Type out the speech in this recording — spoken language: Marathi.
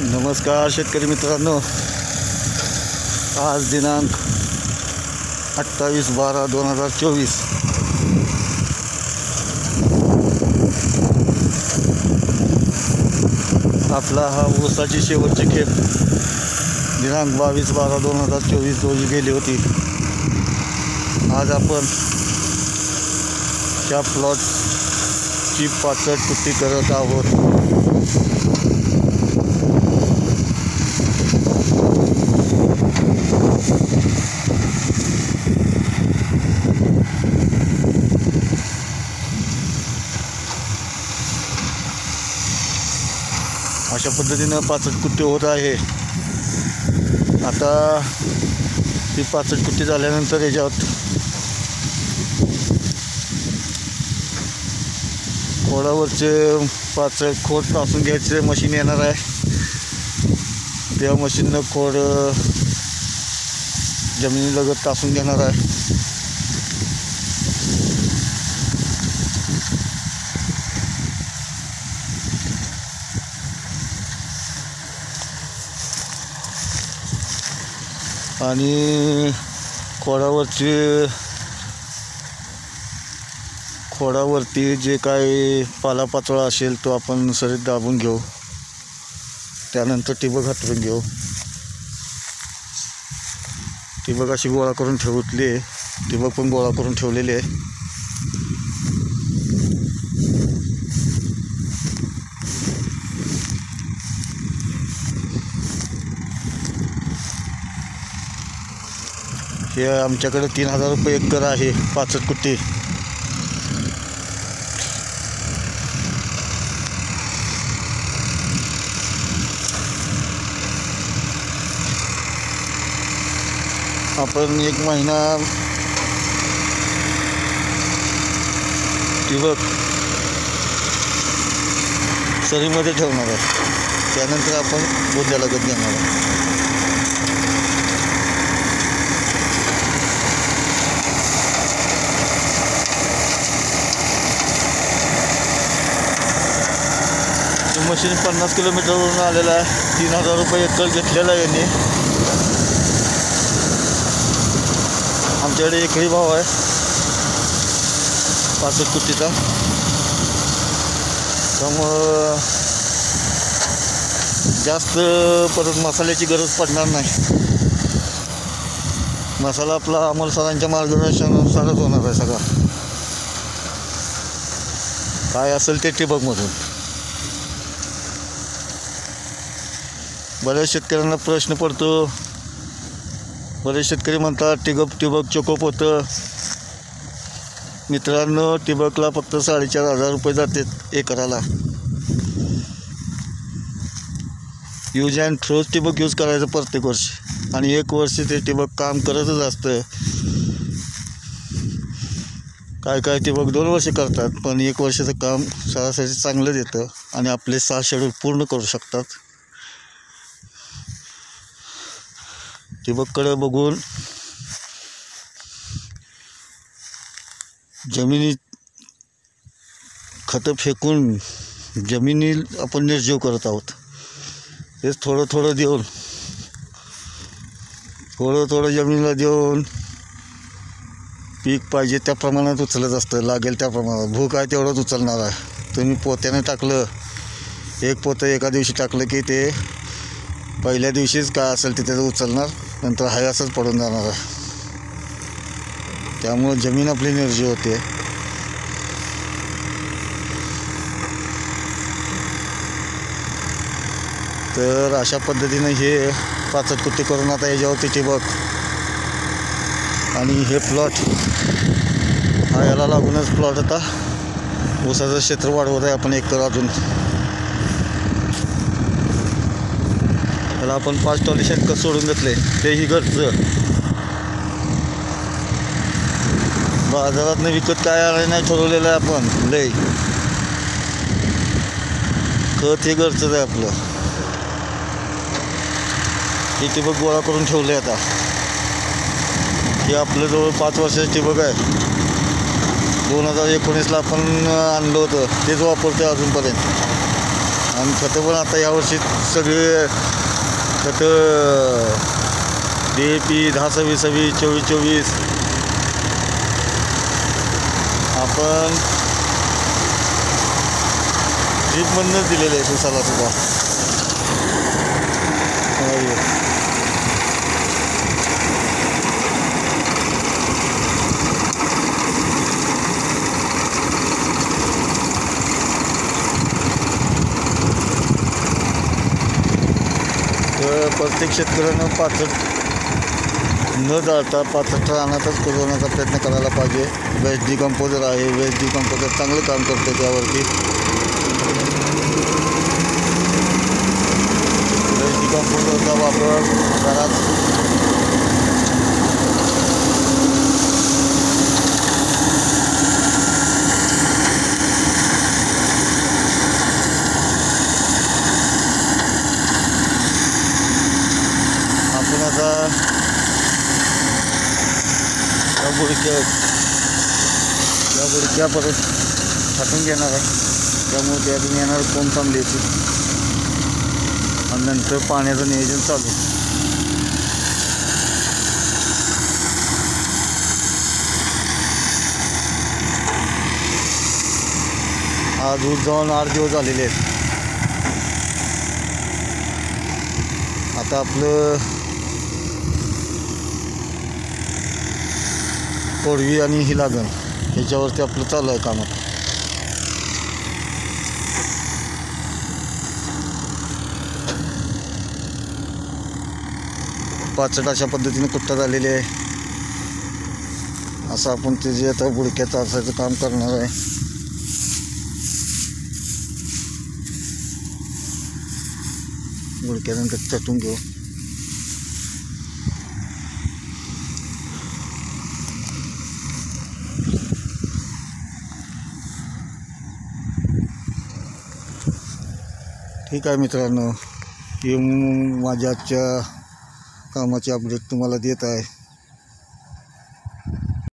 नमस्कार शेतकरी मित्रांनो, आज दिनांक 28/12/2024 आपला हा ऊसाची शेवटची खेप दिनांक 22/12/2024 रोजी गेली होती. आज आपण त्या प्लॉटची पाचट कुट्टी करत आहोत. अशा पद्धतीनं पाचट कुट्टी होत आहे. आता ही पाचट कुट्टी झाल्यानंतर याच्यात खोडावरचे पाचट खोड टासून घ्यायचे मशीन येणार आहे. त्या मशीननं खोड जमिनीलगत टासून घेणार आहे. आणि खोडावरती जे काही पालापाचोळा असेल तो आपण सरीत दाबून घेऊ. त्यानंतर ठिबक हातरून घेऊ. ठिबक अशी गोळा करून ठेवली आहे. ठिबक पण गोळा करून ठेवलेली आहे. हे आमच्याकडे 3000 रुपये एकर आहे पाचट कुट्टी. आपण 1 महिना ठिबक सरीमध्ये ठेवणार आहे. त्यानंतर आपण बुंद्याला गत घेणार आहे. मशीन 50 किलोमीटरवरून आलेला आहे. 3000 रुपये एकर घेतलेला आहे यांनी. आमच्याकडे एकही भाव आहे पाचट कुट्टीचा. त्यामुळं जास्त परत मसाल्याची गरज पडणार नाही. मसाला आपला अमोल सरांच्या मार्गदर्शनानुसारच होणार आहे. सगळा काय असेल ते ठिबकमधून. बऱ्याच शेतकऱ्यांना प्रश्न पडतो. बरेच शेतकरी म्हणतात ठिबक चोकोप होतं. मित्रांनो, ठिबकला फक्त 4500 रुपये जातात एकराला. यूज अँड थ्रोज ठिबक यूज करायचं प्रत्येक वर्षी. आणि 1 वर्ष ते ठिबक काम करतच असतं. काय ठिबक 2 वर्ष करतात, पण 1 वर्षाचं काम सरासरी चांगलं देतं आणि आपले 6 शेड्यूल पूर्ण करू शकतात. ठिबककडे बघून जमिनीत खतं फेकून जमिनी आपण निर्जीव करत आहोत. हेच थोडं देऊन थोडं जमिनीला देऊन पीक पाहिजे त्या प्रमाणात उचलत असतं. लागेल त्या प्रमाणात भूक आहे तेवढंच उचलणार आहे. तुम्ही पोत्याने टाकलं, 1 पोतं एका दिवशी टाकलं की ते पहिल्या दिवशीच काय असेल ते त्याचं उचलणार, नंतर हाय असंच पडून जाणार आहे. त्यामुळं जमीन आपली निर्जीव होते. तर अशा पद्धतीनं हे पाचट कुट्टी करून आता याच्यावरती ठिबक आणि हे प्लॉट हा याला लागूनच प्लॉट आता ऊसाचं क्षेत्र वाढवत आहे आपण 1 एकर अजून. त्याला आपण 5 टॉली शेणखत सोडून घेतले. तेही घरचं. बाजारातनं विकत काय आलं नाही ठरवलेलं आहे आपण. लय खत हे घरचंच आहे आपलं. हे ठिबक गोळा करून ठेवले. आता हे आपलं जवळ 5 वर्षाचं ठिबक आहे. 2019ला आपण आणलं होतं, तेच वापरतो अजूनपर्यंत. आणि खतं पण आता यावर्षी सगळे खतं DAP 10-26-26 24-24 आपण ड्रीपमधूनच दिलेले आहे उसाला सुद्धा. तर प्रत्येक शेतकऱ्यानं पाचट न जाळता पाचट रानातच कुजवण्याचा प्रयत्न करायला पाहिजे. वेस्ट डिकम्पोजर आहे, वेस्ट डिकम्पोजर चांगलं काम करतं त्यावरती. वेस्ट डिकम्पोजरचा वापर घरात आपण आता त्या बुडक्या परत छाटून घेणार आहे. त्यामुळे त्यातून येणार कोंब चांगली येते आणि नंतर पाण्याचं नियोजन चालू. आज ऊस जाऊन 8 दिवस झालेले आहेत. आता आपलं कोडवी आणि ही लागण ह्याच्यावरती आपलं चालू आहे काम. आता पाचट अशा पद्धतीने कुट्टा झालेली आहे. असं आपण त्याची आता बुडक्याचं असायचं काम करणार आहे. बुडक्यानंतर चटून घेऊ. ठीक आहे मित्रांनो, ही माझ्या आजच्या कामाची अपडेट तुम्हाला देत आहे.